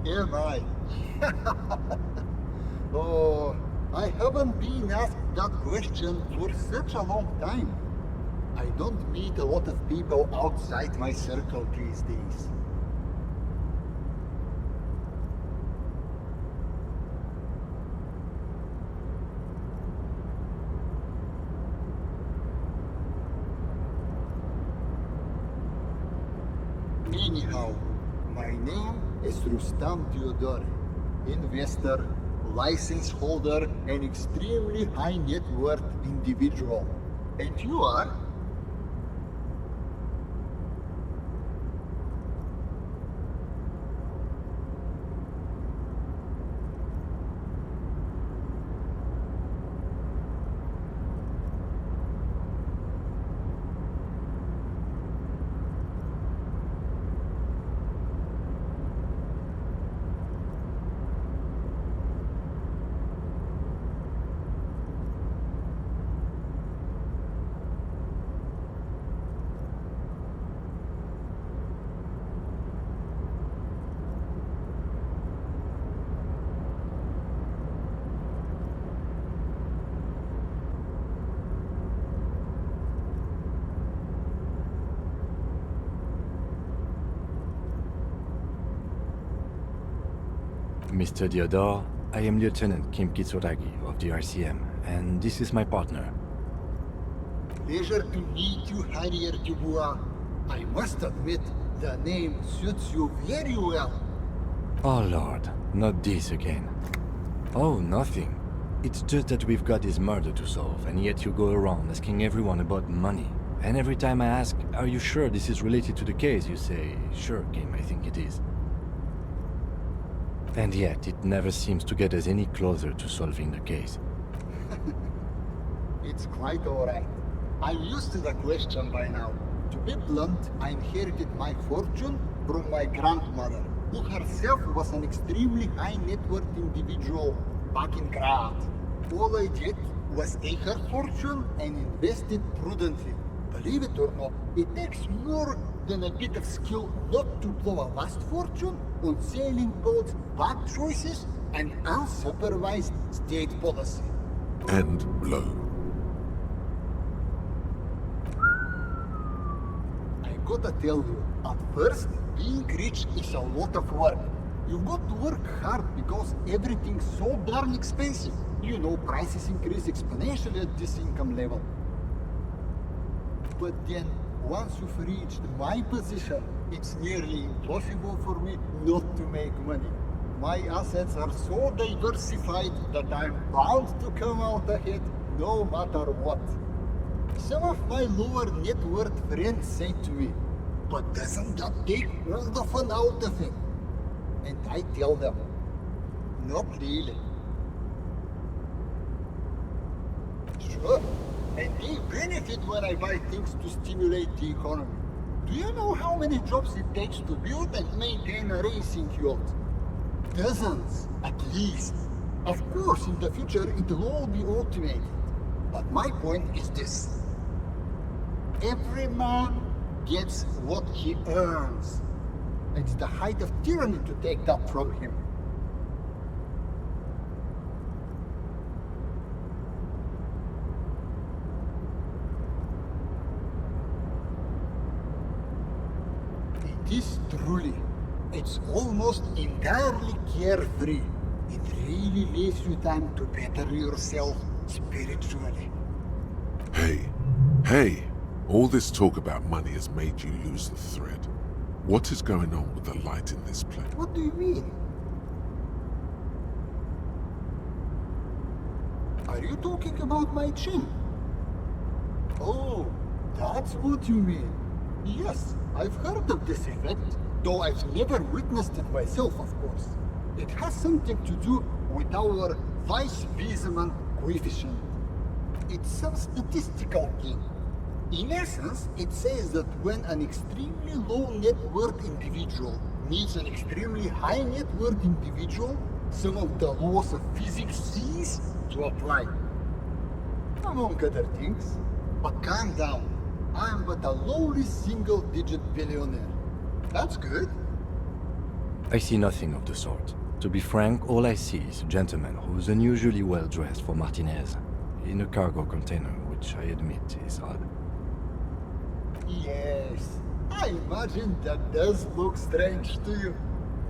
Am I? Oh, I haven't been asked that question for such a long time. I don't meet a lot of people outside my circle these days. Anyhow, my name is Rustam Theodore, investor, license holder, and extremely high net worth individual. And you are? Mr. Theodore, I am Lieutenant Kim Kitsuragi of the RCM, and this is my partner. Pleasure to meet you, Harrier Dubois. I must admit, the name suits you very well. Oh Lord, not this again. Oh, nothing. It's just that we've got this murder to solve, and yet you go around asking everyone about money. And every time I ask, are you sure this is related to the case, you say, sure, Kim, I think it is. And yet, it never seems to get us any closer to solving the case. It's quite alright. I'm used to the question by now. To be blunt, I inherited my fortune from my grandmother, who herself was an extremely high net worth individual back in Graz. All I did was take her fortune and invest it prudently. Believe it or not, it takes more than a bit of skill not to blow a vast fortune on sailing boats, bad choices, and unsupervised state policy. And blow. I gotta tell you, at first, being rich is a lot of work. You've got to work hard because everything's so darn expensive. You know, prices increase exponentially at this income level. But then, once you've reached my position, it's nearly impossible for me not to make money. My assets are so diversified that I'm bound to come out ahead no matter what. Some of my lower net worth friends say to me, but doesn't that take all the fun out of it? And I tell them, not really. Sure, and they benefit when I buy things to stimulate the economy. Do you know how many jobs it takes to build and maintain a racing yacht? Dozens, at least. Of course, in the future it will all be automated. But my point is this. Every man gets what he earns. It's the height of tyranny to take that from him. It is truly. It's almost entirely carefree. It really leaves you time to better yourself spiritually. Hey, all this talk about money has made you lose the thread. What is going on with the light in this place? What do you mean? Are you talking about my chin? Oh, that's what you mean. Yes, I've heard of this effect, though I've never witnessed it myself, of course. It has something to do with our Weiss-Wiesemann coefficient. It's some statistical thing. In essence, it says that when an extremely low net worth individual meets an extremely high net worth individual, some of the laws of physics cease to apply. Among other things. But calm down. I am but a lowly single-digit billionaire. That's good. I see nothing of the sort. To be frank, all I see is a gentleman who's unusually well dressed for Martinez, in a cargo container, which I admit is odd. Yes, I imagine that does look strange to you.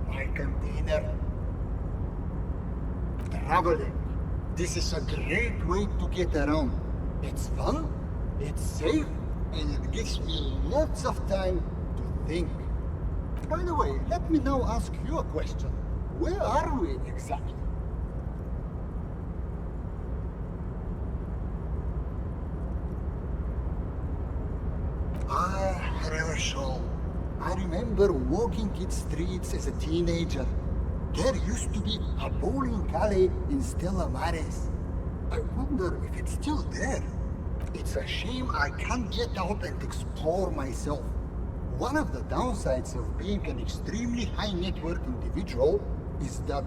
My container. Traveling. This is a great way to get around. It's fun, it's safe, and it gives me lots of time to think. By the way, let me now ask you a question. Where are we exactly? Herschel. I remember walking its streets as a teenager. There used to be a bowling alley in Stella Maris. I wonder if it's still there. It's a shame I can't get out and explore myself. One of the downsides of being an extremely high net worth individual is that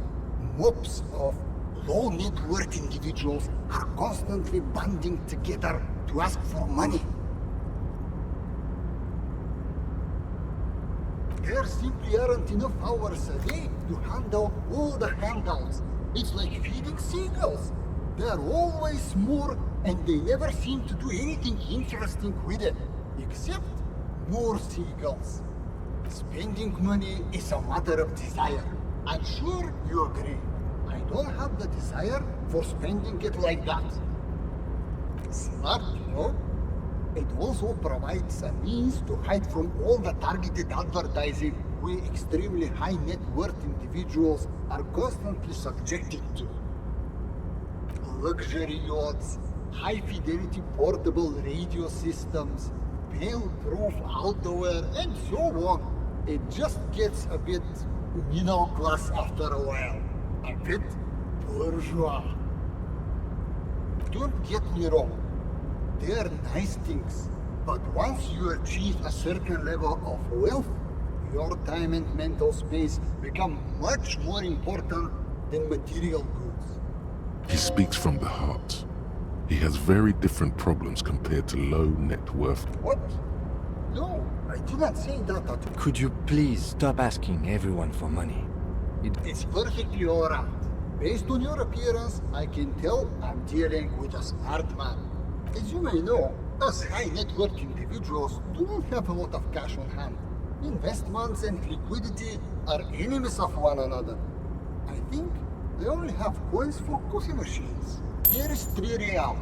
mobs of low net worth individuals are constantly banding together to ask for money. There simply aren't enough hours a day to handle all the handouts. It's like feeding seagulls. There are always more, and they never seem to do anything interesting with it, except more seagulls. Spending money is a matter of desire. I'm sure you agree. I don't have the desire for spending it like that. Smart, you know? It also provides a means to hide from all the targeted advertising we extremely high net worth individuals are constantly subjected to. Luxury yachts, high fidelity portable radio systems, fail-proof outerwear, and so on. It just gets a bit middle class after a while. A bit bourgeois. Don't get me wrong. They are nice things, but once you achieve a certain level of wealth, your time and mental space become much more important than material goods. He speaks from the heart. He has very different problems compared to low net worth. What? No, I did not say that at all. Could you please stop asking everyone for money? It's perfectly alright. Based on your appearance, I can tell I'm dealing with a smart man. As you may know, us high net worth individuals do not have a lot of cash on hand. Investments and liquidity are enemies of one another. I think they only have coins for coffee machines. Here is 3 real.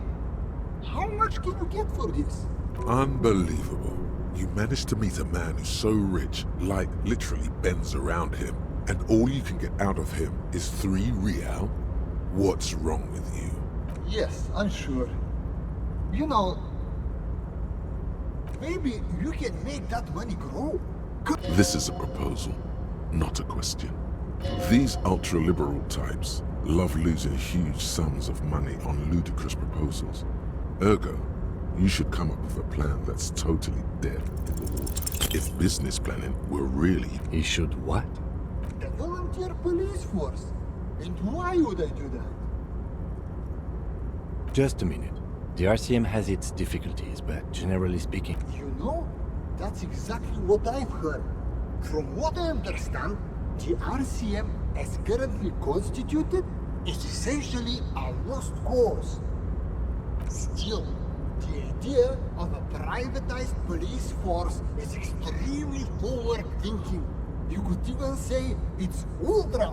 How much can you get for this? Unbelievable. You managed to meet a man who's so rich, like literally bends around him, and all you can get out of him is 3 real? What's wrong with you? Yes, I'm sure. You know, maybe you can make that money grow. This is a proposal, not a question. These ultra-liberal types love losing huge sums of money on ludicrous proposals. Ergo, you should come up with a plan that's totally dead in the water. If business planning were really... He should what? The volunteer police force. And why would I do that? Just a minute. The RCM has its difficulties, but generally speaking... You know, that's exactly what I've heard. From what I understand, the RCM, as currently constituted, is essentially a lost cause. Still, the idea of a privatized police force is extremely forward thinking. You could even say it's ultra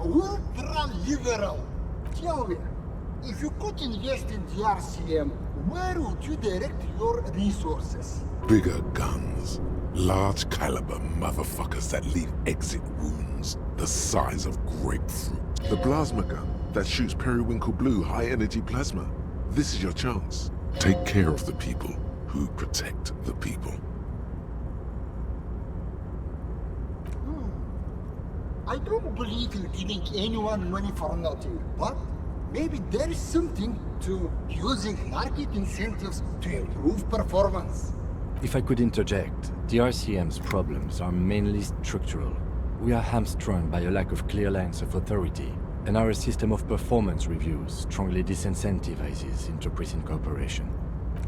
liberal. Tell me, if you could invest in the RCM, where would you direct your resources? Bigger guns. Large caliber motherfuckers that leave exit wounds the size of grapefruit. The plasma gun that shoots periwinkle blue high energy plasma. This is your chance. Take care of the people who protect the people. I don't believe in giving anyone money for nothing, but maybe there is something to using market incentives to improve performance. If I could interject, the RCM's problems are mainly structural. We are hamstrung by a lack of clear lines of authority, and our system of performance reviews strongly disincentivizes interprison cooperation.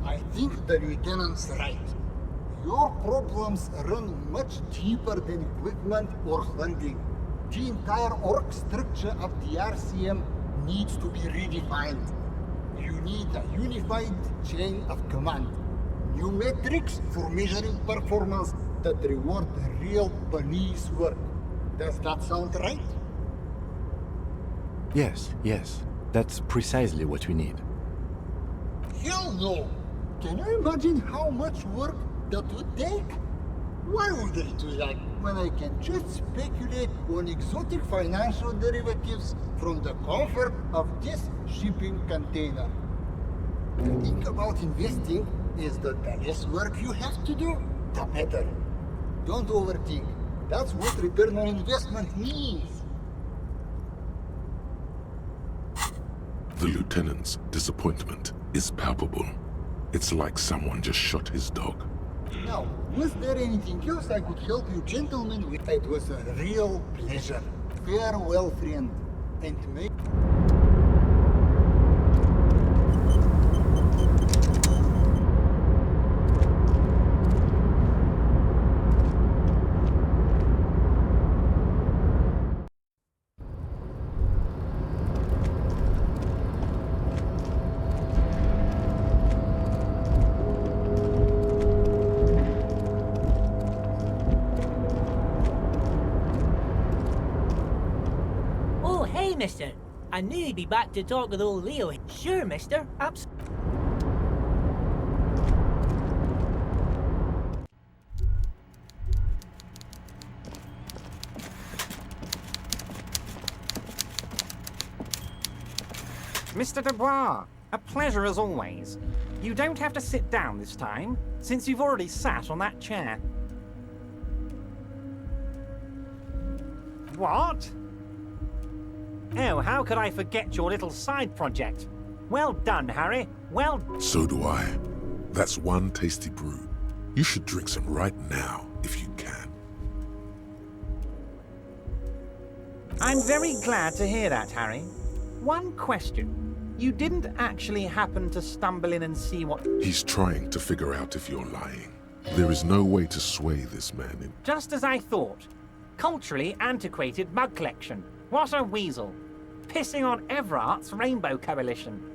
I think the lieutenant's right. Your problems run much deeper than equipment or funding. The entire org structure of the RCM needs to be redefined. You need a unified chain of command. New metrics for measuring performance that reward real police work. Does that sound right? Yes, yes. That's precisely what we need. Hell no! Can you imagine how much work that would take? Why would I do that when I can just speculate on exotic financial derivatives from the comfort of this shipping container? The thing about investing is that the less work you have to do, the better. Don't overthink. That's what return on investment means. The lieutenant's disappointment is palpable. It's like someone just shot his dog. Now, was there anything else I could help you gentlemen with? It was a real pleasure. Farewell, friend. And may... Oh, hey, mister. I knew you'd be back to talk with old Leo. Sure, mister. Mr. Dubois, a pleasure as always. You don't have to sit down this time, since you've already sat on that chair. What? Oh, how could I forget your little side project? Well done, Harry. Well... So do I. That's one tasty brew. You should drink some right now, if you can. I'm very glad to hear that, Harry. One question. You didn't actually happen to stumble in and see what... He's trying to figure out if you're lying. There is no way to sway this man in... Just as I thought. Culturally antiquated mug collection. What a weasel. Pissing on Everart's Rainbow Coalition.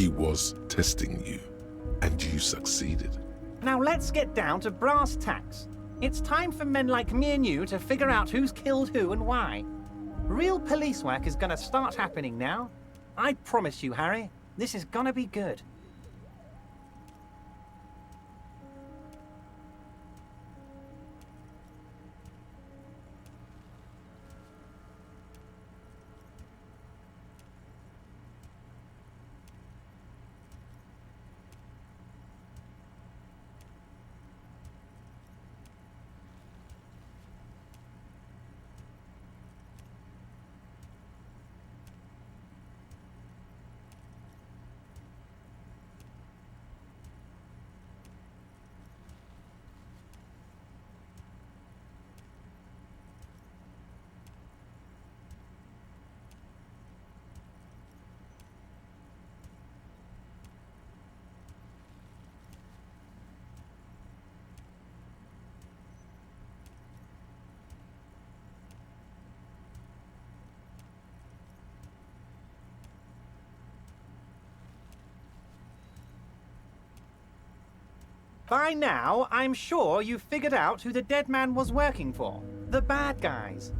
He was testing you, and you succeeded. Now let's get down to brass tacks. It's time for men like me and you to figure out who's killed who and why. Real police work is gonna start happening now. I promise you, Harry, this is gonna be good. By now, I'm sure you've figured out who the dead man was working for. The bad guys.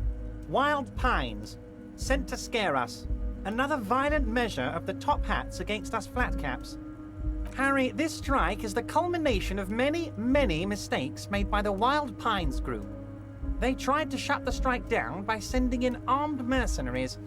Wild Pines. Sent to scare us. Another violent measure of the top hats against us flatcaps. Harry, this strike is the culmination of many, many mistakes made by the Wild Pines group. They tried to shut the strike down by sending in armed mercenaries.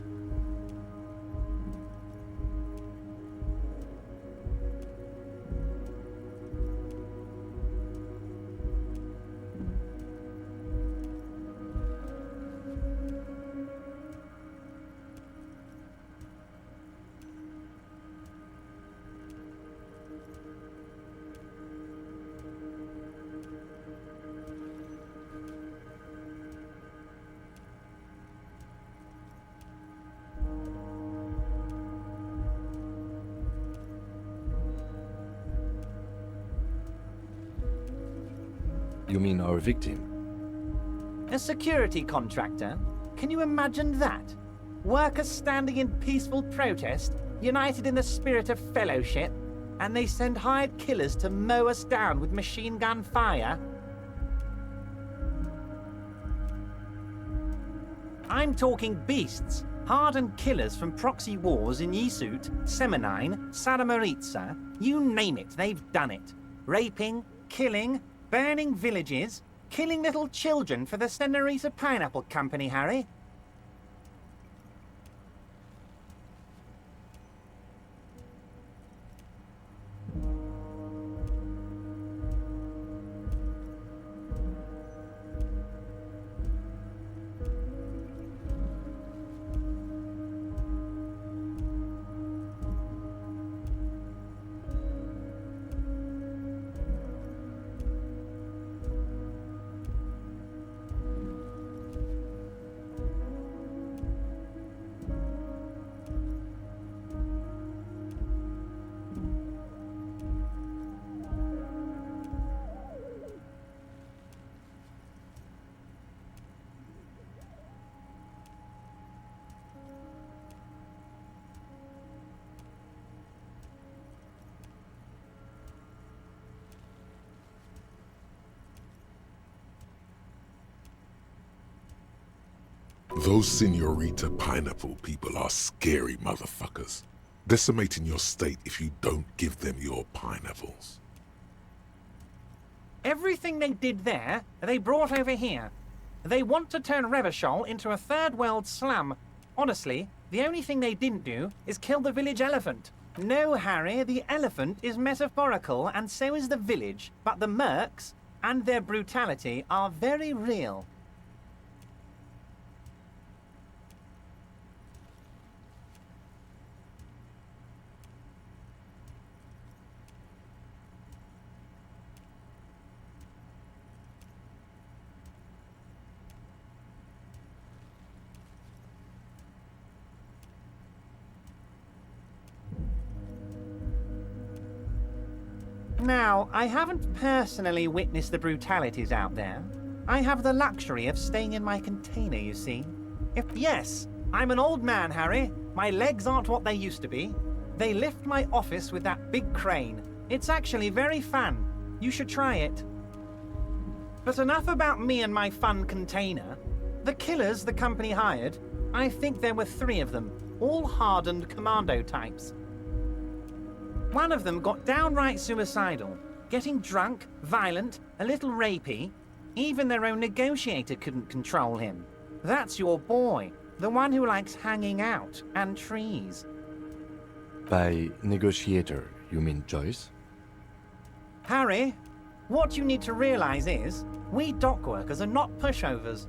You mean our victim? A security contractor? Can you imagine that? Workers standing in peaceful protest, united in the spirit of fellowship, and they send hired killers to mow us down with machine gun fire? I'm talking beasts, hardened killers from proxy wars in Yisut, Semenine, Saramaritsa, you name it, they've done it. Raping, killing, burning villages, killing little children for the Senorita Pineapple Company, Harry. Those Senorita Pineapple people are scary motherfuckers. Decimating your state if you don't give them your pineapples. Everything they did there, they brought over here. They want to turn Revachol into a third world slum. Honestly, the only thing they didn't do is kill the village elephant. No, Harry, the elephant is metaphorical and so is the village, but the mercs and their brutality are very real. Now, I haven't personally witnessed the brutalities out there. I have the luxury of staying in my container, you see. Yes, I'm an old man, Harry. My legs aren't what they used to be. They lift my office with that big crane. It's actually very fun. You should try it. But enough about me and my fun container. The killers the company hired, I think there were 3 of them, all hardened commando types. One of them got downright suicidal, getting drunk, violent, a little rapey. Even their own negotiator couldn't control him. That's your boy, the one who likes hanging out and trees. By negotiator, you mean Joyce? Harry, what you need to realize is, we dock workers are not pushovers.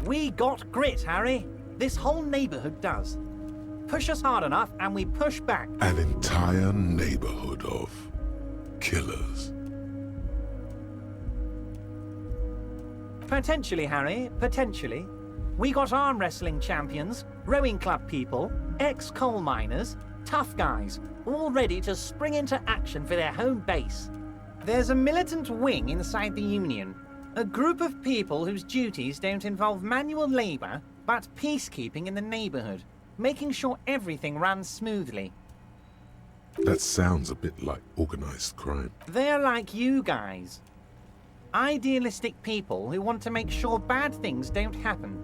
We got grit, Harry. This whole neighborhood does. Push us hard enough and we push back. An entire neighborhood of killers. Potentially, Harry, potentially. We got arm wrestling champions, rowing club people, ex-coal miners, tough guys, all ready to spring into action for their home base. There's a militant wing inside the Union, a group of people whose duties don't involve manual labor, but peacekeeping in the neighborhood, making sure everything runs smoothly. That sounds a bit like organized crime. They're like you guys. Idealistic people who want to make sure bad things don't happen.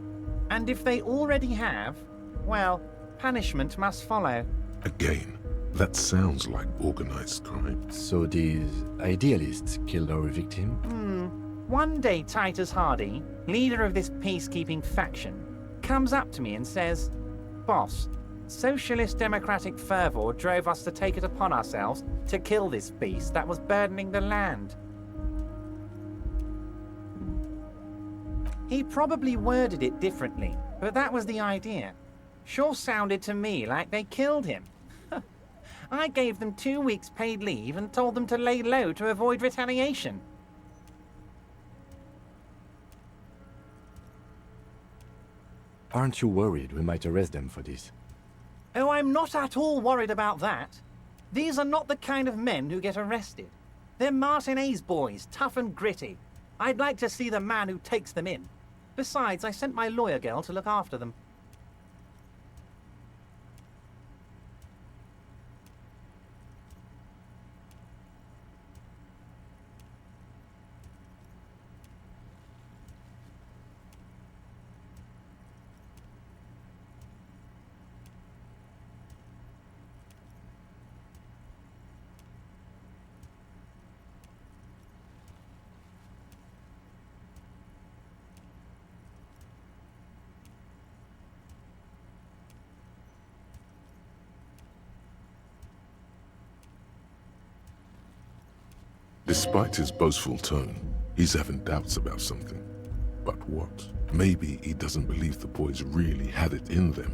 And if they already have, well, punishment must follow. Again, that sounds like organized crime. So these idealists killed our victim? One day Titus Hardy, leader of this peacekeeping faction, comes up to me and says, "Boss, Socialist Democratic Feltherre drove us to take it upon ourselves to kill this beast that was burdening the land." He probably worded it differently, but that was the idea. Sure sounded to me like they killed him. I gave them 2 weeks paid leave and told them to lay low to avoid retaliation. Aren't you worried we might arrest them for this? Oh, I'm not at all worried about that. These are not the kind of men who get arrested. They're Martinez boys, tough and gritty. I'd like to see the man who takes them in. Besides, I sent my lawyer girl to look after them. Despite his boastful tone, he's having doubts about something. But what? Maybe he doesn't believe the boys really had it in them.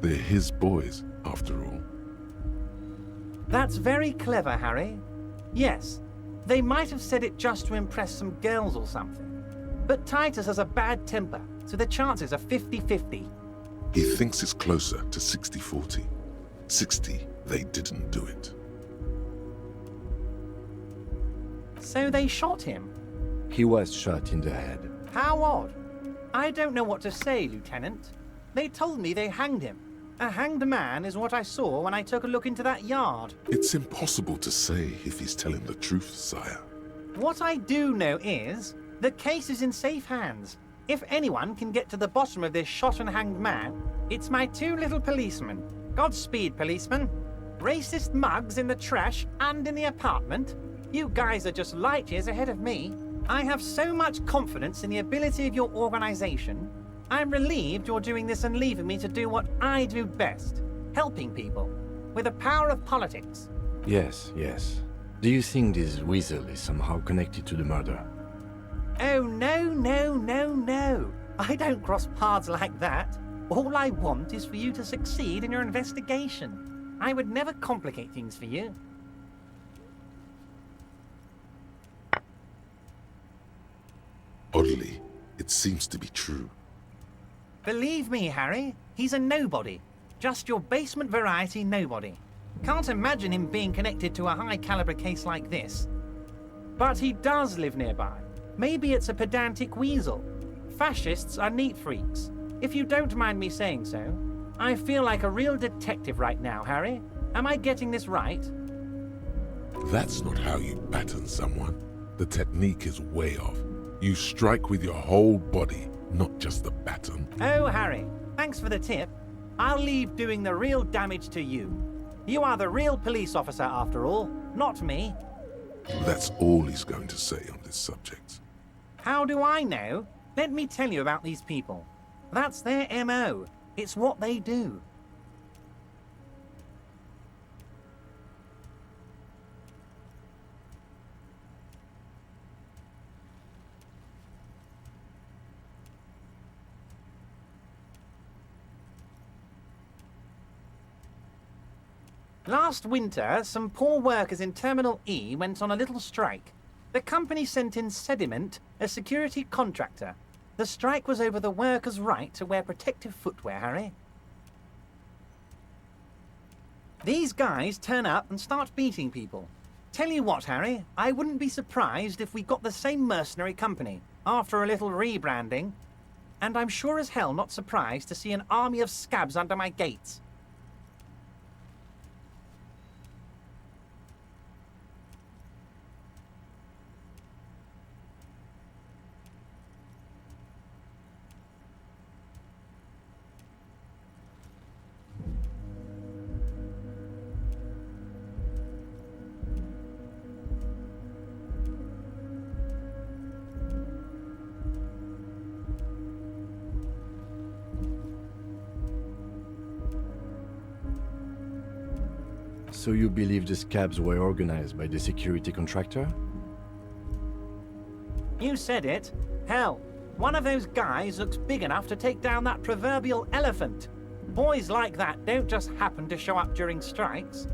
They're his boys, after all. That's very clever, Harry. Yes, they might have said it just to impress some girls or something. But Titus has a bad temper, so the chances are 50-50. He thinks it's closer to 60-40. 60, they didn't do it. So they shot him. He was shot in the head. How odd. I don't know what to say, Lieutenant. They told me they hanged him. A hanged man is what I saw when I took a look into that yard. It's impossible to say if he's telling the truth, sire. What I do know is, the case is in safe hands. If anyone can get to the bottom of this shot and hanged man, it's my 2 little policemen. Godspeed, policemen. Racist mugs in the trash and in the apartment. You guys are just light years ahead of me. I have so much confidence in the ability of your organization. I'm relieved you're doing this and leaving me to do what I do best, helping people, with the power of politics. Yes, yes. Do you think this weasel is somehow connected to the murder? Oh, no. I don't cross paths like that. All I want is for you to succeed in your investigation. I would never complicate things for you. Oddly, it seems to be true. Believe me, Harry, he's a nobody. Just your basement variety nobody. Can't imagine him being connected to a high-caliber case like this. But he does live nearby. Maybe it's a pedantic weasel. Fascists are neat freaks. If you don't mind me saying so, I feel like a real detective right now, Harry. Am I getting this right? That's not how you baton someone. The technique is way off. You strike with your whole body, not just the baton. Oh, Harry, thanks for the tip. I'll leave doing the real damage to you. You are the real police officer after all, not me. That's all he's going to say on this subject. How do I know? Let me tell you about these people. That's their MO. It's what they do. Last winter, some poor workers in Terminal E went on a little strike. The company sent in Sediment, a security contractor. The strike was over the workers' right to wear protective footwear, Harry. These guys turn up and start beating people. Tell you what, Harry, I wouldn't be surprised if we got the same mercenary company, after a little rebranding. And I'm sure as hell not surprised to see an army of scabs under my gates. So you believe the scabs were organized by the security contractor? You said it. Hell, one of those guys looks big enough to take down that proverbial elephant. Boys like that don't just happen to show up during strikes.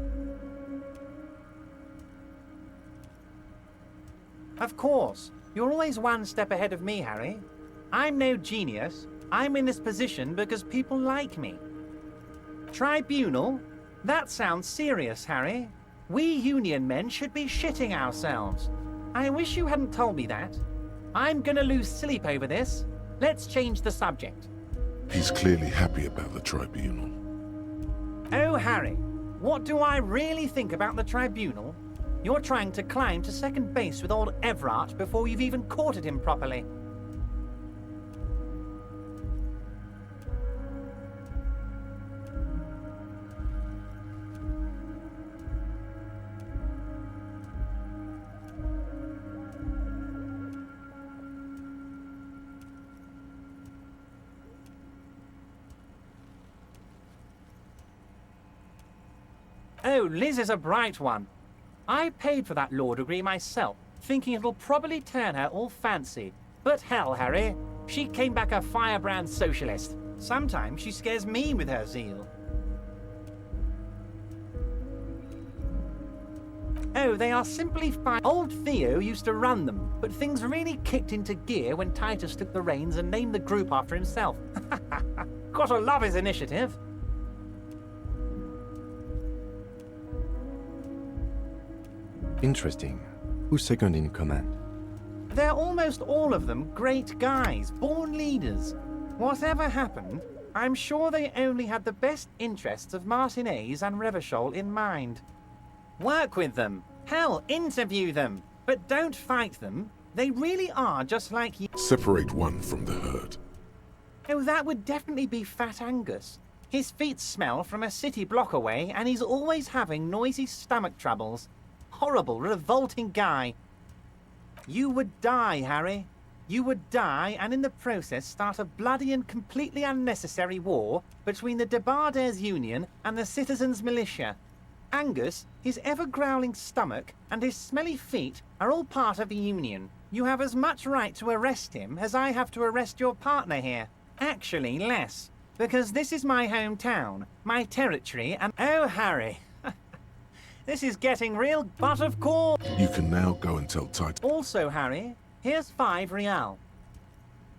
Of course, you're always one step ahead of me, Harry. I'm no genius. I'm in this position because people like me. Tribunal? That sounds serious, Harry. We Union men should be shitting ourselves. I wish you hadn't told me that. I'm gonna lose sleep over this. Let's change the subject. He's clearly happy about the tribunal. Oh, Harry, what do I really think about the tribunal? You're trying to climb to second base with old Everard before you've even courted him properly. Oh, Liz is a bright one. I paid for that law degree myself, thinking it'll probably turn her all fancy. But hell, Harry, she came back a firebrand socialist. Sometimes she scares me with her zeal. Oh, they are simply fine. Old Theo used to run them, but things really kicked into gear when Titus took the reins and named the group after himself. Gotta love his initiative. Interesting. Who's second in command? They're almost all of them great guys, born leaders. Whatever happened, I'm sure they only had the best interests of Martinez and Revachol in mind. Work with them. Hell, interview them. But don't fight them. They really are just like you. Separate one from the herd. Oh, that would definitely be Fat Angus. His feet smell from a city block away, and he's always having noisy stomach troubles. Horrible, revolting guy. You would die, Harry. You would die, and in the process start a bloody and completely unnecessary war between the Debarders Union and the Citizens Militia. Angus, his ever-growling stomach, and his smelly feet are all part of the Union. You have as much right to arrest him as I have to arrest your partner here. Actually, less. Because this is my hometown, my territory, and... Oh, Harry. This is getting real, but of course... You can now go and tell Titus. Also, Harry, here's 5 real.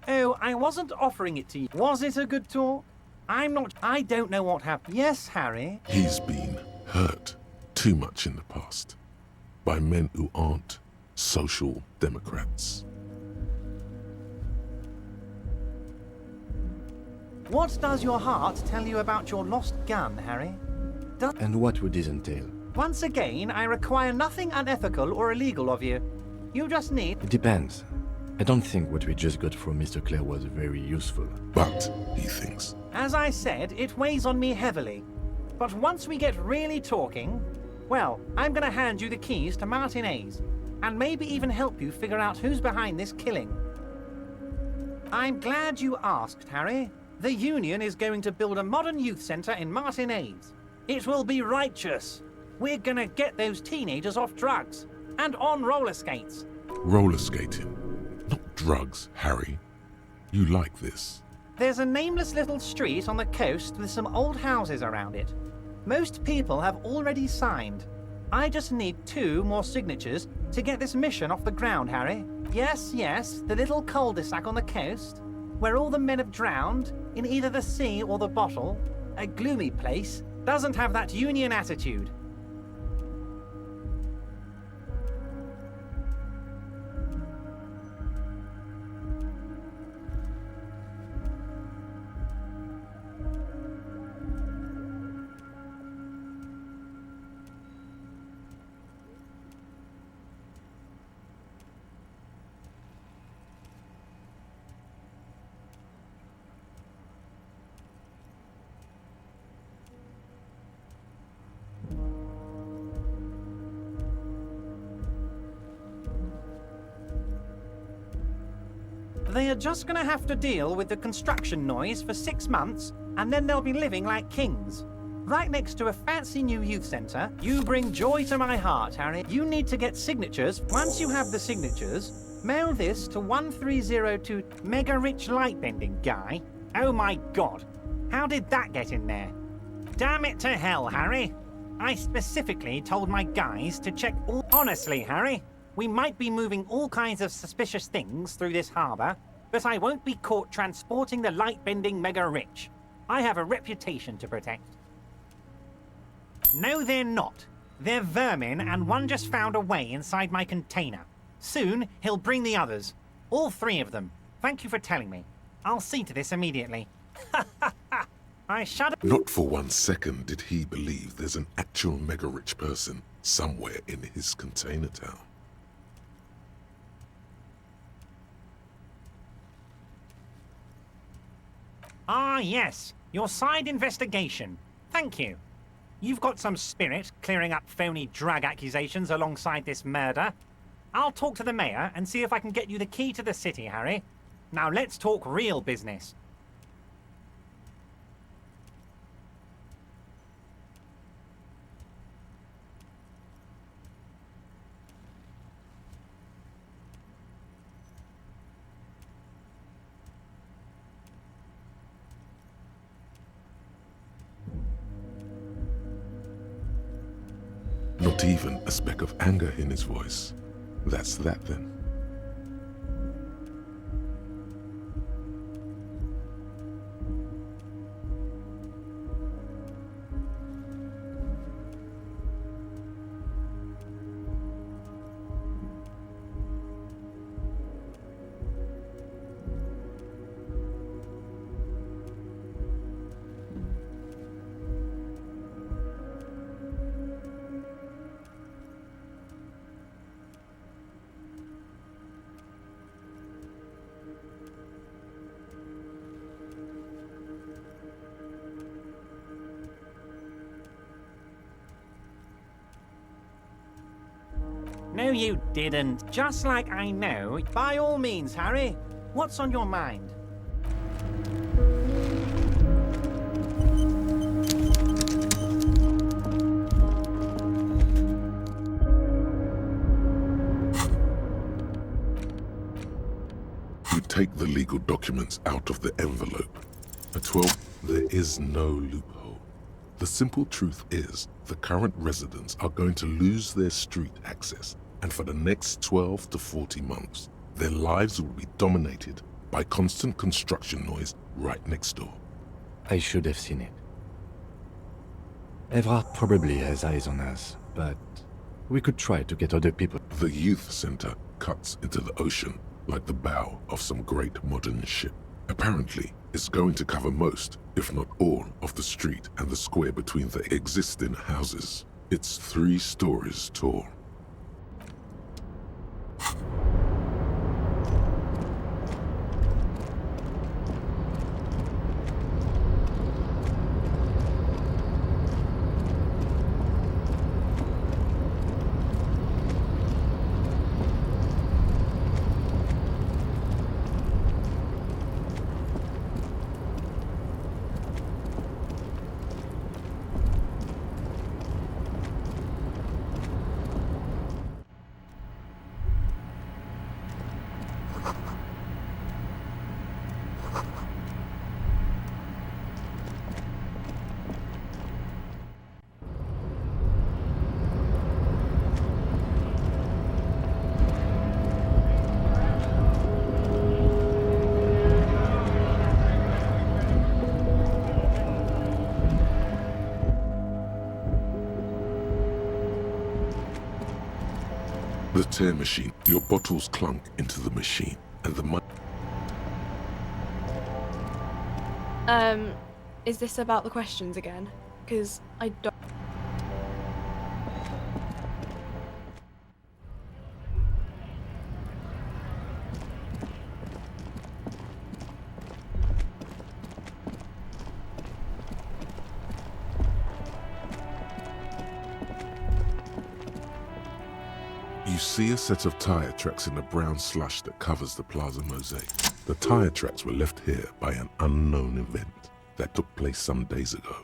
Oh, I wasn't offering it to you. Was it a good talk? I don't know what happened. Yes, Harry? He's been hurt too much in the past by men who aren't social democrats. What does your heart tell you about your lost gun, Harry? And what would this entail? Once again, I require nothing unethical or illegal of you. You just need... It depends. I don't think what we just got from Mr. Clare was very useful. But, he thinks, As I said, it weighs on me heavily. But once we get really talking, well, I'm gonna hand you the keys to Martin A's, and maybe even help you figure out who's behind this killing. I'm glad you asked, Harry. The Union is going to build a modern youth centre in Martin A's. It will be righteous. We're gonna get those teenagers off drugs, and on roller skates. roller skating. Not drugs, Harry. You like this. There's a nameless little street on the coast with some old houses around it. Most people have already signed. I just need 2 more signatures to get this mission off the ground, Harry. Yes, the little cul-de-sac on the coast, where all the men have drowned, in either the sea or the bottle. A gloomy place, doesn't have that Union attitude. They are just gonna have to deal with the construction noise for 6 months, and then they'll be living like kings. Right next to a fancy new youth centre. You bring joy to my heart, Harry. You need to get signatures. Once you have the signatures, mail this to 1302 Mega Rich Lightbending Guy. Oh my god, how did that get in there? Damn it to hell, Harry. I specifically told my guys to check all... Honestly, Harry, we might be moving all kinds of suspicious things through this harbour, but I won't be caught transporting the light-bending Mega Rich. I have a reputation to protect. No, they're not. They're vermin, and one just found a way inside my container. Soon, he'll bring the others. All 3 of them. Thank you for telling me. I'll see to this immediately. I shudder. Not for 1 second did he believe there's an actual mega-rich person somewhere in his container town. Ah, yes. Your side investigation. Thank you. You've got some spirit clearing up phony drug accusations alongside this murder. I'll talk to the mayor and see if I can get you the key to the city, Harry. Now let's talk real business. Not even a speck of anger in his voice. That's that then. No, you didn't. Just like I know. By all means, Harry. What's on your mind? You take the legal documents out of the envelope. At 12, there is no loophole. The simple truth is, the current residents are going to lose their street access, and for the next 12 to 40 months, their lives will be dominated by constant construction noise right next door. I should have seen it. Evrard probably has eyes on us, but we could try to get other people. The youth center cuts into the ocean like the bow of some great modern ship. Apparently, It's going to cover most, if not all, of the street and the square between the existing houses. It's 3 stories tall. The tear machine. Your bottles clunk into the machine, and the money. Is this about the questions again? Because I don't... You see a set of tire tracks in the brown slush that covers the plaza mosaic. The tire tracks were left here by an unknown event that took place some days ago.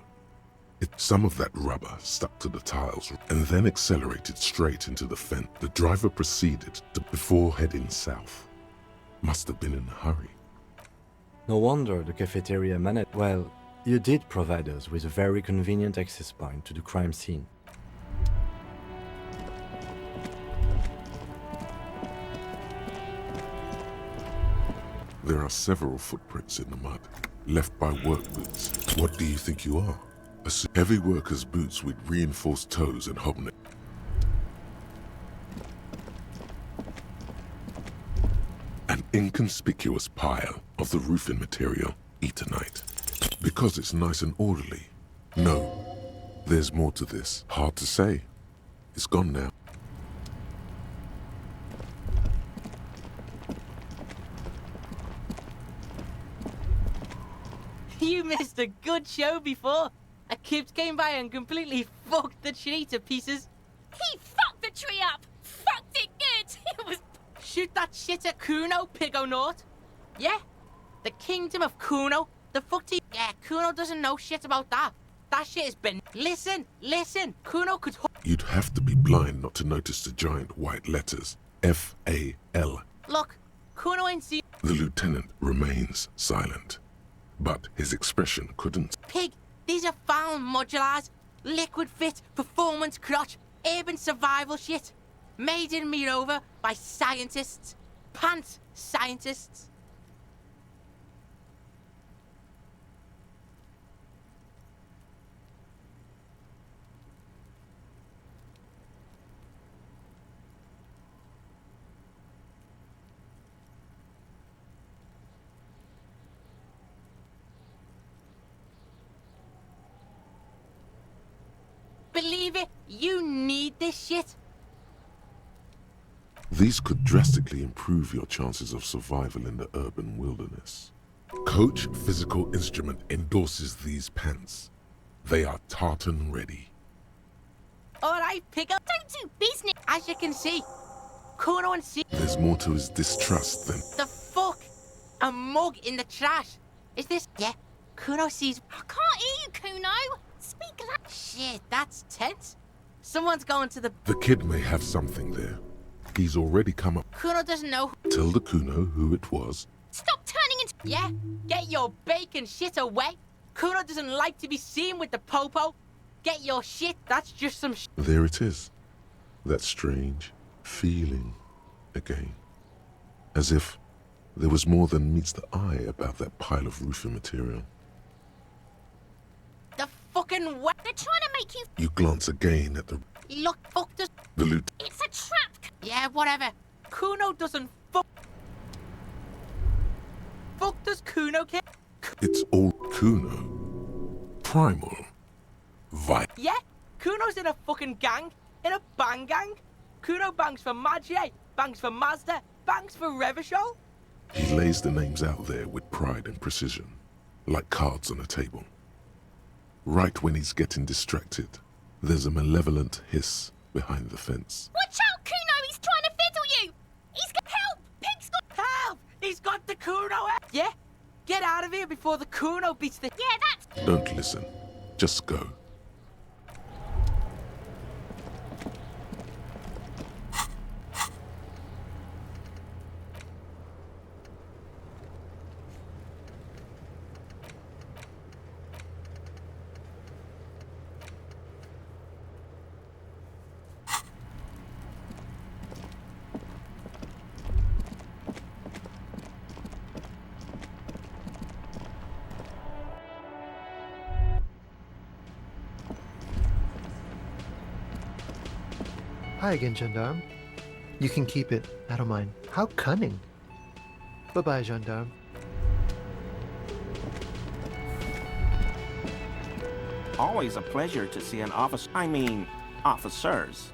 Some of that rubber stuck to the tiles and then accelerated straight into the fence. The driver proceeded before heading south. Must have been in a hurry. No wonder the cafeteria managed. Well, you did provide us with a very convenient access point to the crime scene. There are several footprints in the mud, left by work boots. What do you think you are? Heavy workers' boots with reinforced toes and hobnails. An inconspicuous pile of the roofing material, Eternite. Because it's nice and orderly. No, there's more to this. Hard to say. It's gone now. You missed a good show before. A kid came by and completely fucked the tree to pieces. He fucked the tree up! Fucked it good! It was... Shoot that shit at Kuno, Pigonaut. Yeah? The kingdom of Kuno? The fuck do you... Yeah, Kuno doesn't know shit about that. That shit has been... Listen! Kuno could... You'd have to be blind not to notice the giant white letters. F-A-L. Look, Kuno ain't seen... The lieutenant remains silent. But his expression couldn't. Pig, these are found modulars. Liquid fit, performance crotch, urban survival shit. Made in Mirova by scientists. Pants scientists. Believe it, you need this shit. These could drastically improve your chances of survival in the urban wilderness. Coach Physical Instrument endorses these pants. They are tartan ready. Alright, pick up. Don't do business! As you can see, Kuno and C. There's more to his distrust than... The fuck? A mug in the trash. Is this... Yeah, Kuno sees... I can't hear you, Kuno! Speak loud. Shit, that's tense. Someone's going to the... The kid may have something there. He's already come up. Kuno doesn't know... Tell the Kuno who it was. Stop turning into... Yeah, get your bacon shit away. Kuno doesn't like to be seen with the popo. Get your shit, that's just some sh... There it is. That strange feeling again. As if there was more than meets the eye about that pile of roofing material. The fucking what? They're trying to make you... You glance again at the... Look, fuck does... The loot. It's a trap! Yeah, whatever. Kuno doesn't fuck... Fuck does Kuno care? It's all Kuno. Primal. Yeah, Kuno's in a fucking gang. In a bang gang. Kuno bangs for Magie, bangs for Mazda, bangs for Revachol. He lays the names out there with pride and precision, like cards on a table. Right when he's getting distracted, there's a malevolent hiss behind the fence. Watch out, Kuno! He's trying to fiddle you! He's got help! Pig's got Help! He's got the Kuno. Yeah, get out of here before the Kuno beats the... Yeah, that's... Don't listen. Just go. Hi again, gendarme. You can keep it. I don't mind. How cunning. Bye-bye, gendarme. Always a pleasure to see an officer. I mean, officers.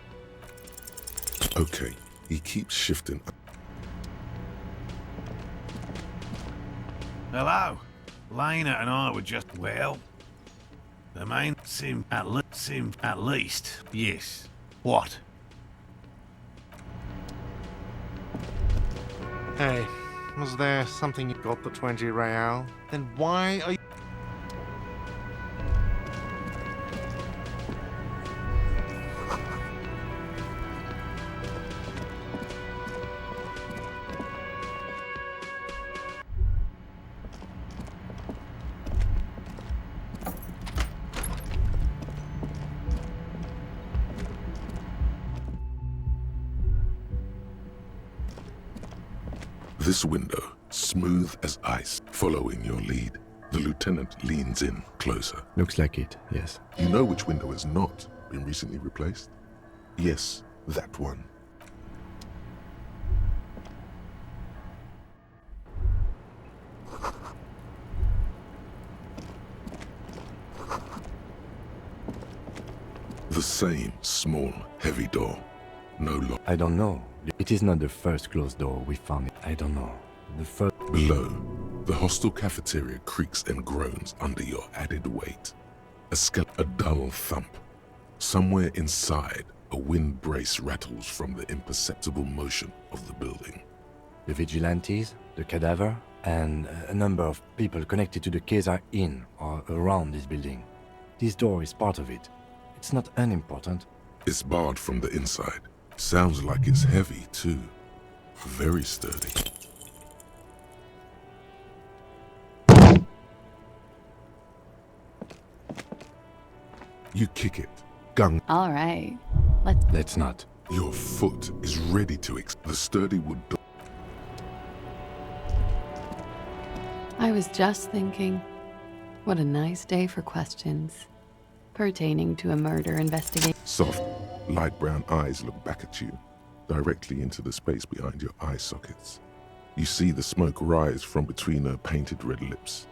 Okay, he keeps shifting. Hello. Lena and I were just, well, the main seemed at least, yes. What? Hey, was there something you got the 20 real? Then why are you... This window, smooth as ice, following your lead. The lieutenant leans in closer. Looks like it, yes. You know which window has not been recently replaced? Yes, that one. The same small, heavy door. No lock. I don't know. It is not the first closed door we found. I don't know. The first... Below, the hostel cafeteria creaks and groans under your added weight. A dull thump. Somewhere inside, a wind brace rattles from the imperceptible motion of the building. The vigilantes, the cadaver, and a number of people connected to the case are in or around this building. This door is part of it. It's not unimportant. It's barred from the inside. Sounds like it's heavy, too. Very sturdy. You kick it. Gung. All right. Let's not. Your foot is ready to the sturdy wood door. I was just thinking, what a nice day for questions pertaining to a murder investigation. Soft, light brown eyes look back at you, directly into the space behind your eye sockets. You see the smoke rise from between her painted red lips.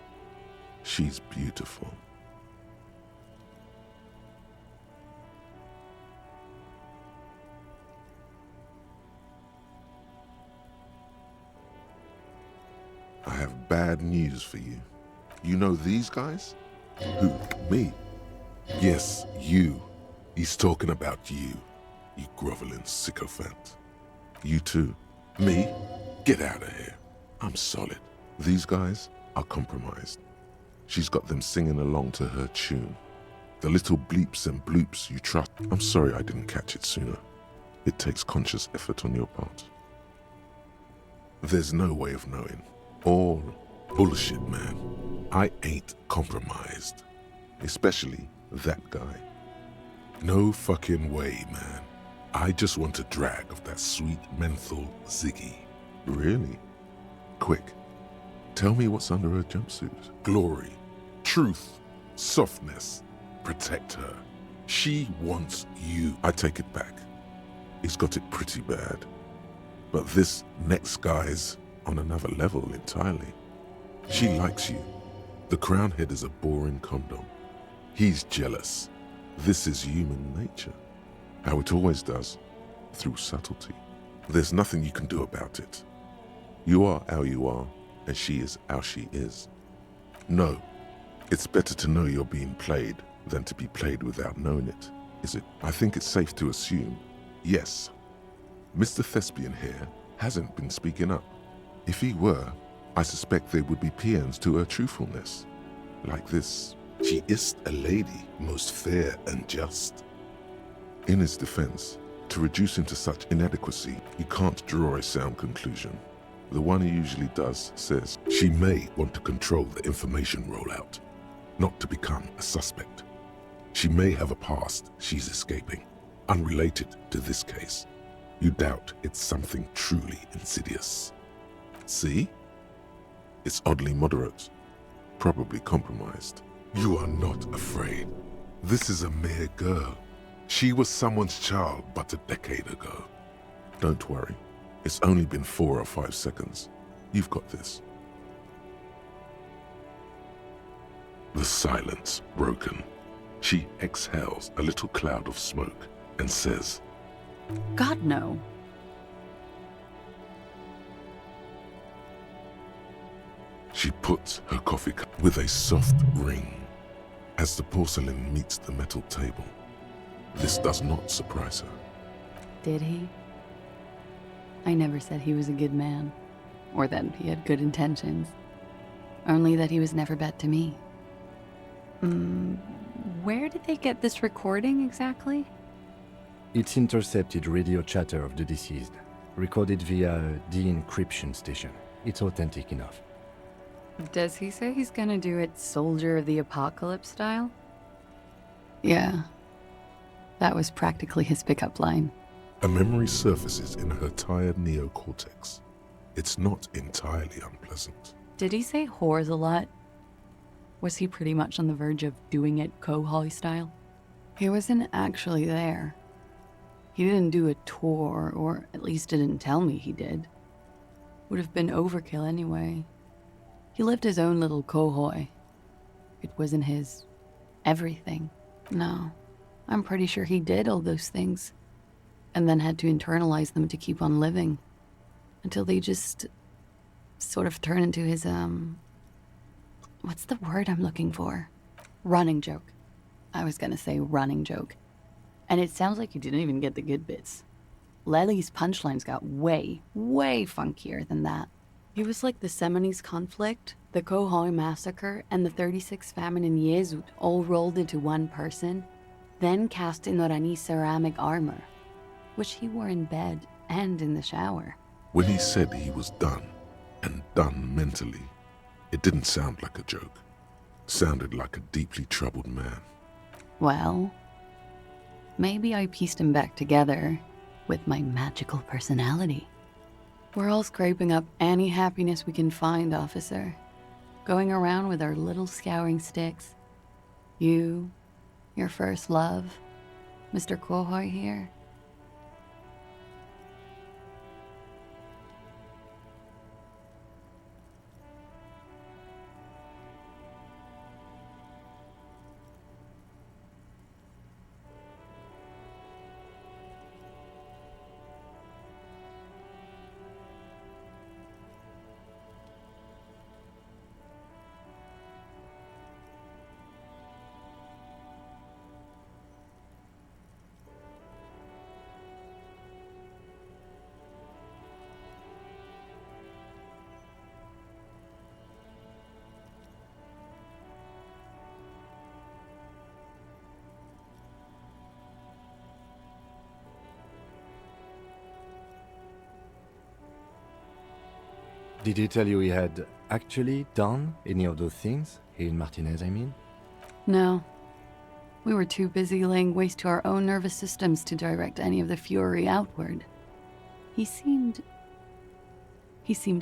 She's beautiful. I have bad news for you. You know these guys? Who? Me? Yes, you. He's talking about you, you groveling sycophant. You too. Me? Get out of here. I'm solid. These guys are compromised. She's got them singing along to her tune. The little bleeps and bloops you trust. I'm sorry I didn't catch it sooner. It takes conscious effort on your part. There's no way of knowing. All bullshit, man. I ain't compromised. Especially that guy. No fucking way, man. I just want a drag of that sweet menthol Ziggy. Really? Quick. Tell me what's under her jumpsuit. Glory. Truth. Softness. Protect her. She wants you. I take it back. He's got it pretty bad. But this next guy's on another level entirely. She likes you. The crown head is a boring condom. He's jealous. This is human nature. How it always does, through subtlety. There's nothing you can do about it. You are how you are, and she is how she is. No, it's better to know you're being played than to be played without knowing it, is it? I think it's safe to assume, yes, Mr. Thespian here hasn't been speaking up. If he were, I suspect there would be paeans to her truthfulness. Like this, she is a lady, most fair and just. In his defense, to reduce him to such inadequacy, you can't draw a sound conclusion. The one he usually does says, she may want to control the information rollout, not to become a suspect. She may have a past she's escaping, unrelated to this case. You doubt it's something truly insidious. See? It's oddly moderate, probably compromised. You are not afraid. This is a mere girl. She was someone's child but a decade ago. Don't worry. It's only been 4 or 5 seconds. You've got this. The silence broken. She exhales a little cloud of smoke and says, God, no. She puts her coffee cup with a soft ring as the porcelain meets the metal table. This does not surprise her. Did he? I never said he was a good man, or that he had good intentions. Only that he was never bad to me. Where did they get this recording exactly? It's intercepted radio chatter of the deceased, recorded via the encryption station. It's authentic enough. Does he say he's gonna do it Soldier of the Apocalypse style? Yeah. That was practically his pickup line. A memory surfaces in her tired neocortex. It's not entirely unpleasant. Did he say whores a lot? Was he pretty much on the verge of doing it Kohoi style? He wasn't actually there. He didn't do a tour, or at least didn't tell me he did. Would have been overkill anyway. He lived his own little Kohoi. It wasn't his everything. No, I'm pretty sure he did all those things, and then had to internalize them to keep on living, until they just sort of turn into his, what's the word I'm looking for? Running joke. I was gonna say running joke. And it sounds like you didn't even get the good bits. Lely's punchlines got way, way funkier than that. He was like the Seminoles conflict, the Kohoi massacre, and the 36 famine in Yezut all rolled into one person, then cast in Orani ceramic armor, which he wore in bed and in the shower. When he said he was done, and done mentally, it didn't sound like a joke. It sounded like a deeply troubled man. Well, maybe I pieced him back together with my magical personality. We're all scraping up any happiness we can find, officer. Going around with our little scouring sticks. You, your first love, Mr. Kohoi here. Did he tell you he had actually done any of those things? He and Martinez, I mean? No. We were too busy laying waste to our own nervous systems to direct any of the fury outward. He seemed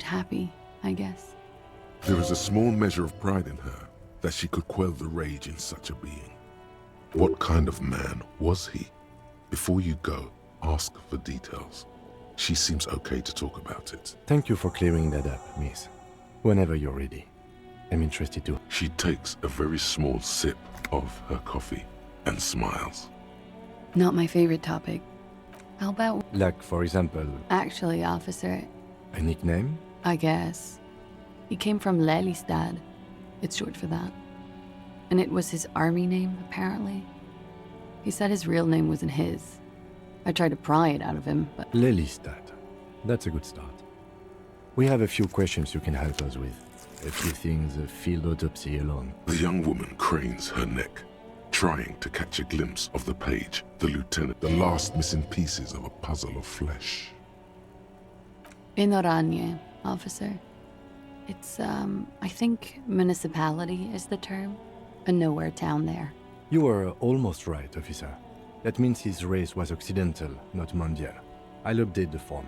happy, I guess. There is a small measure of pride in her that she could quell the rage in such a being. What kind of man was he? Before you go, ask for details. She seems okay to talk about it. Thank you for clearing that up, miss. Whenever you're ready. I'm interested too. She takes a very small sip of her coffee and smiles. Not my favorite topic. How about... Like, for example, Actually, officer, a nickname? I guess. He came from Lelystad. It's short for that. And it was his army name, apparently. He said his real name wasn't his. I tried to pry it out of him, but... Lelystad. That's a good start. We have a few questions you can help us with. A few things a field autopsy alone. The young woman cranes her neck, trying to catch a glimpse of the page, the lieutenant, the last missing pieces of a puzzle of flesh. In Oranje, officer. It's, I think municipality is the term. A nowhere town there. You were almost right, officer. That means his race was Occidental, not Mondial. I'll update the form.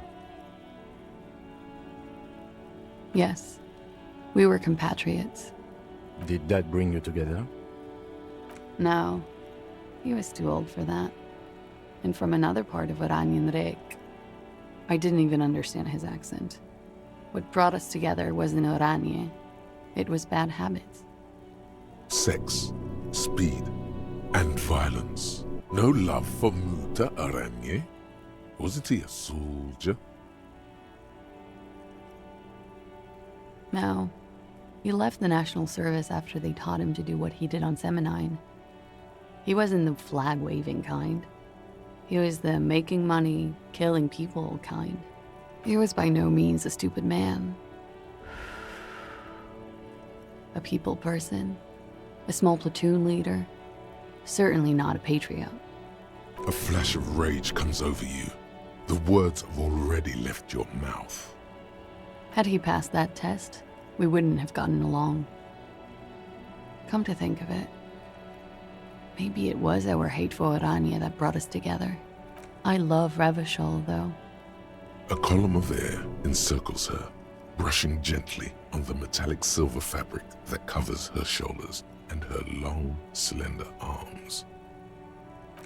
Yes. We were compatriots. Did that bring you together? No. He was too old for that. And from another part of Oranjenrijk. I didn't even understand his accent. What brought us together wasn't Oranje. It was bad habits. Sex, speed, and violence. No love for Muta Oranje? Wasn't he a soldier? No. He left the National Service after they taught him to do what he did on Seminine. He wasn't the flag-waving kind. He was the making money, killing people kind. He was by no means a stupid man. A people person. A small platoon leader. Certainly not a patriot. A flash of rage comes over you. The words have already left your mouth. Had he passed that test, we wouldn't have gotten along. Come to think of it, maybe it was our hate for Oranje that brought us together. I love Revachol, though. A column of air encircles her, brushing gently on the metallic silver fabric that covers her shoulders and her long, slender arms.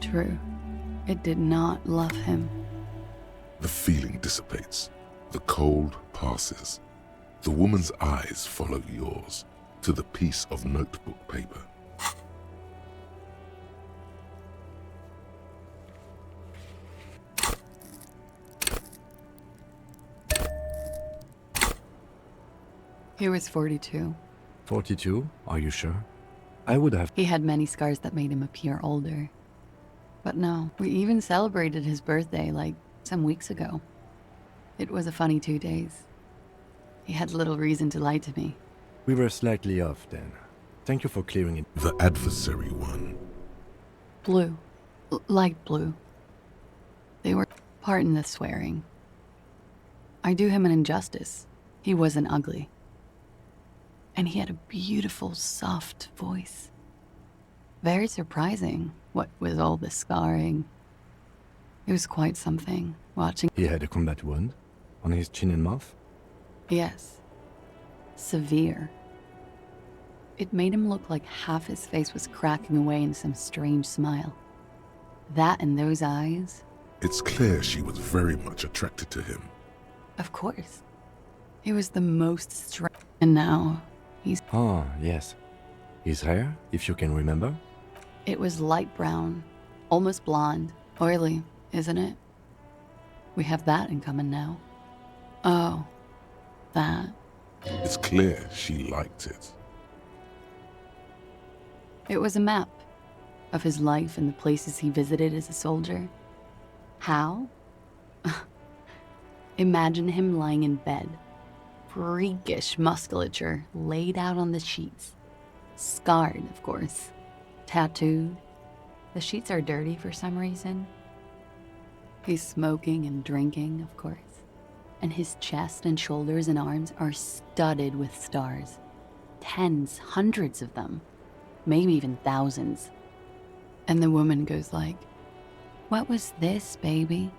True. It did not love him. The feeling dissipates. The cold passes. The woman's eyes follow yours to the piece of notebook paper. He was 42. 42? Are you sure? I would have... He had many scars that made him appear older. But no, we even celebrated his birthday like some weeks ago. It was a funny 2 days. He had little reason to lie to me. We were slightly off then. Thank you for clearing it. The adversary one. Blue. Light blue. They were... Pardon the swearing. I do him an injustice. He wasn't ugly. And he had a beautiful, soft voice. Very surprising, what with all the scarring. It was quite something, watching... He had a combat wound? On his chin and mouth? Yes. Severe. It made him look like half his face was cracking away in some strange smile. That and those eyes... It's clear she was very much attracted to him. Of course. He was the most strange... And now, he's... Oh, yes. His hair, if you can remember? It was light brown, almost blonde. Oily, isn't it? We have that in common now. Oh, that. It's clear she liked it. It was a map of his life and the places he visited as a soldier. How? Imagine him lying in bed. Freakish musculature laid out on the sheets. Scarred, of course. Tattooed. The sheets are dirty for some reason. He's smoking and drinking, of course. And his chest and shoulders and arms are studded with stars. Tens, hundreds of them. Maybe even thousands. And the woman goes like, "What was this, baby?"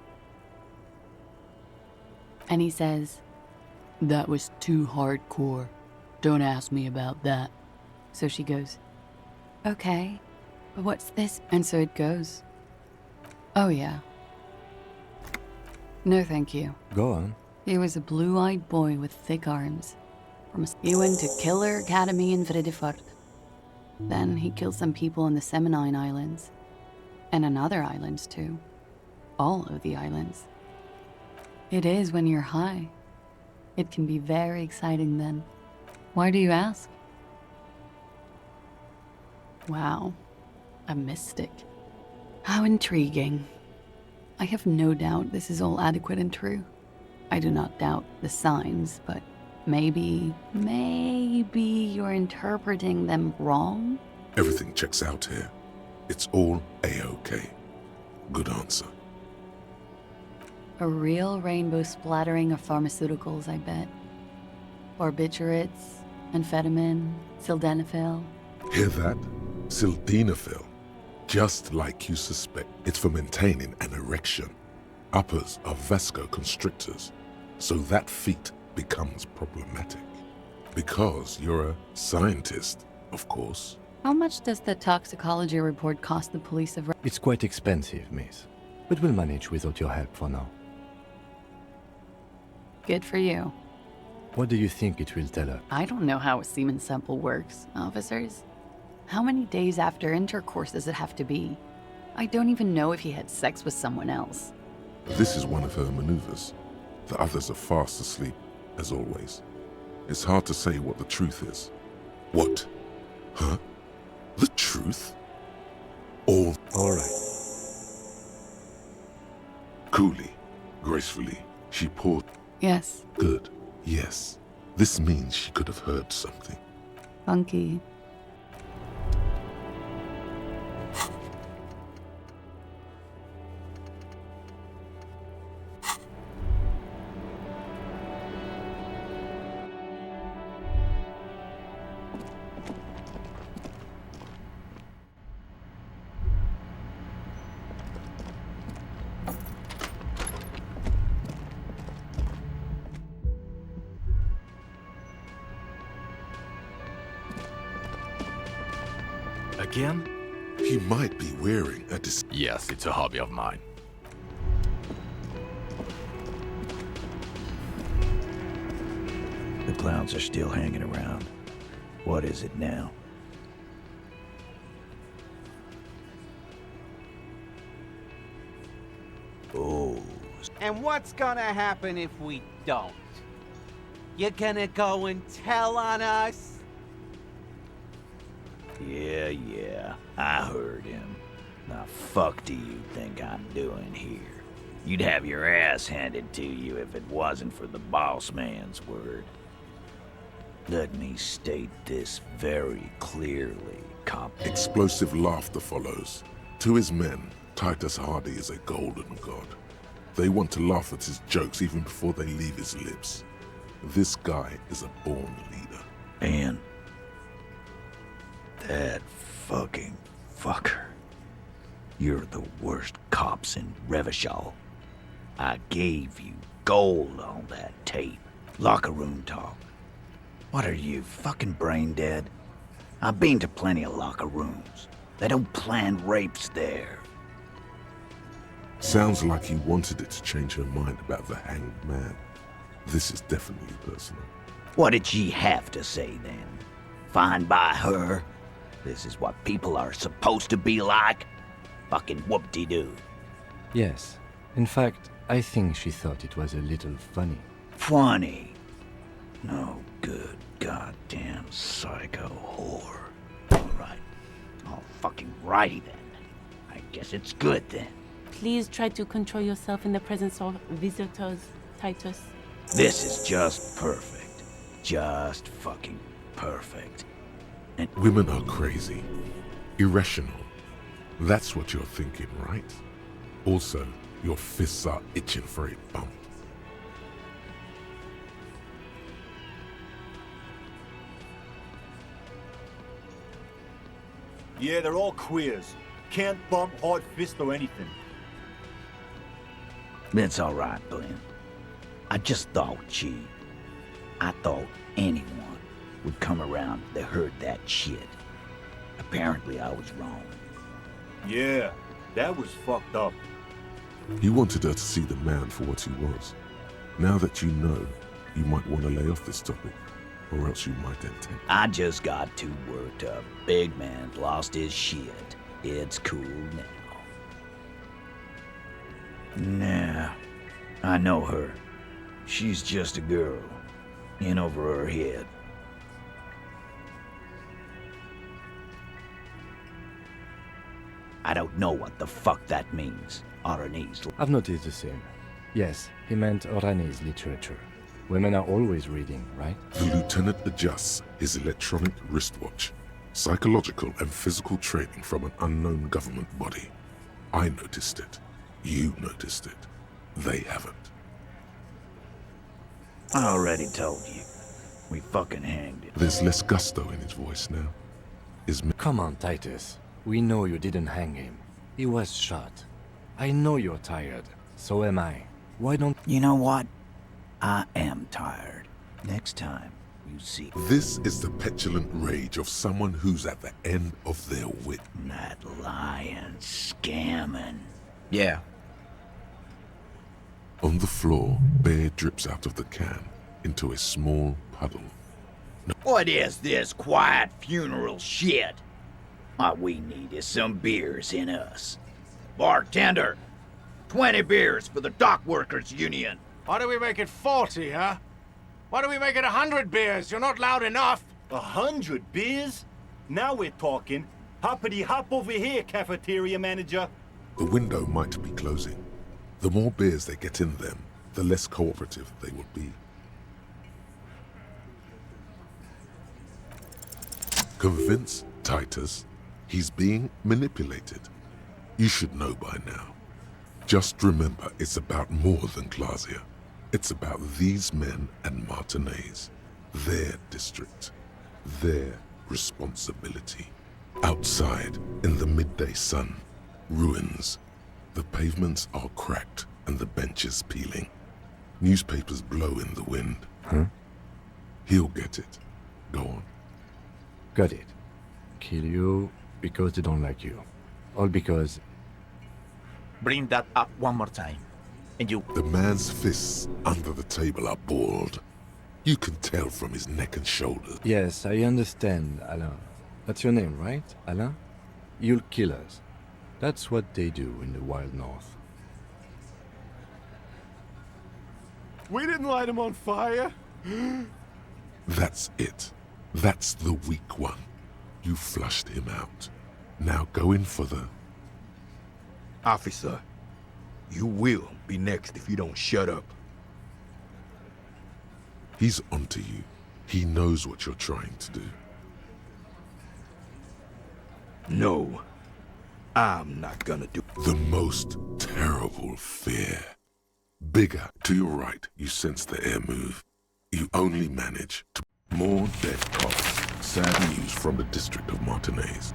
And he says, "That was too hardcore. Don't ask me about that." So she goes, "Okay, but what's this?" And so it goes. Oh yeah. No thank you. Go on. He was a blue-eyed boy with thick arms. He went to Killer Academy in Vredefort. Then he killed some people in the Seminine Islands. And on other islands, too. All of the islands. It is when you're high. It can be very exciting then. Why do you ask? Wow. A mystic. How intriguing. I have no doubt this is all adequate and true. I do not doubt the signs, but maybe you're interpreting them wrong? Everything checks out here. It's all A-OK. Good answer. A real rainbow splattering of pharmaceuticals, I bet. Barbiturates, amphetamine, sildenafil. Hear that? Sildenafil. Just like you suspect, it's for maintaining an erection. Uppers are vasoconstrictors, so that feat becomes problematic. Because you're a scientist, of course. How much does the toxicology report cost the police of... It's quite expensive, miss. But we'll manage without your help for now. Good for you. What do you think it will tell us? I don't know how a semen sample works, officers. How many days after intercourse does it have to be? I don't even know if he had sex with someone else. This is one of her maneuvers. The others are fast asleep, as always. It's hard to say what the truth is. What? Huh? The truth? All right. Coolly, gracefully, she poured. Yes. Good. Yes. This means she could have heard something. Funky. Again? He might be wearing a Yes, it's a hobby of mine. The clowns are still hanging around. What is it now? Oh. And what's gonna happen if we don't? You gonna go and tell on us? Yeah, I heard him. Now fuck do you think I'm doing here? You'd have your ass handed to you if it wasn't for the boss man's word. Let me state this very clearly, cop. Explosive laughter follows. To his men, Titus Hardy is a golden god. They want to laugh at his jokes even before they leave his lips. This guy is a born leader. And that fucking fucker. You're the worst cops in Revachol. I gave you gold on that tape. Locker room talk. What are you, fucking brain dead? I've been to plenty of locker rooms. They don't plan rapes there. Sounds like he wanted it to change her mind about the hanged man. This is definitely personal. What did she have to say then? Fine by her? This is what people are supposed to be like? Fucking whoop-de-doo. Yes. In fact, I think she thought it was a little funny. Funny? No good goddamn psycho whore. Alright. Oh, fucking righty then. I guess it's good then. Please try to control yourself in the presence of visitors, Titus. This is just perfect. Just fucking perfect. And women are crazy. Irrational. That's what you're thinking, right? Also, your fists are itching for a bump. Yeah, they're all queers. Can't bump, hard fist, or anything. It's all right, Glenn. I just thought I thought anyone would come around if they heard that shit. Apparently I was wrong. Yeah, that was fucked up. He wanted her to see the man for what he was. Now that you know, you might want to lay off this topic. or else you might enter. I just got too worked up. Big man lost his shit. It's cool now. Nah, I know her. She's just a girl. In over her head. I don't know what the fuck that means. Oranese. I've noticed the same. Yes, he meant Oranese literature. Women are always reading, right? The lieutenant adjusts his electronic wristwatch. Psychological and physical training from an unknown government body. I noticed it. You noticed it. They haven't. I already told you. We fucking hanged him. There's less gusto in his voice now. Come on, Titus. We know you didn't hang him. He was shot. I know you're tired. So am I. Why don't... You know what? I am tired. Next time, you see... This is the petulant rage of someone who's at the end of their wit. That lying, scamming. Yeah. On the floor, beer drips out of the can into a small puddle. What is this quiet funeral shit? What we need is some beers in us. Bartender, 20 beers for the Dock Workers Union. Why do we make it 40, huh? Why do we make it 100 beers? You're not loud enough. 100 beers? Now we're talking. Hoppity hop over here, cafeteria manager. The window might be closing. The more beers they get in them, the less cooperative they will be. Convince Titus he's being manipulated. You should know by now. Just remember, it's about more than Glasia. It's about these men and Martinez. Their district. Their responsibility. Outside, in the midday sun, ruins. The pavements are cracked and the benches peeling. Newspapers blow in the wind. Huh? He'll get it. Go on. Got it. Kill you because they don't like you. All because... Bring that up one more time. And you... The man's fists under the table are balled. You can tell from his neck and shoulders. Yes, I understand, Alain. That's your name, right, Alain? You'll kill us. That's what they do in the Wild North. We didn't light him on fire. That's it. That's the weak one. You flushed him out. Now go in for the... Officer, you will be next if you don't shut up. He's onto you. He knows what you're trying to do. No, I'm not gonna do... The most terrible fear. Bigger. To your right, you sense the air move. You only manage to... More dead cops. Sad news from the district of Martinez.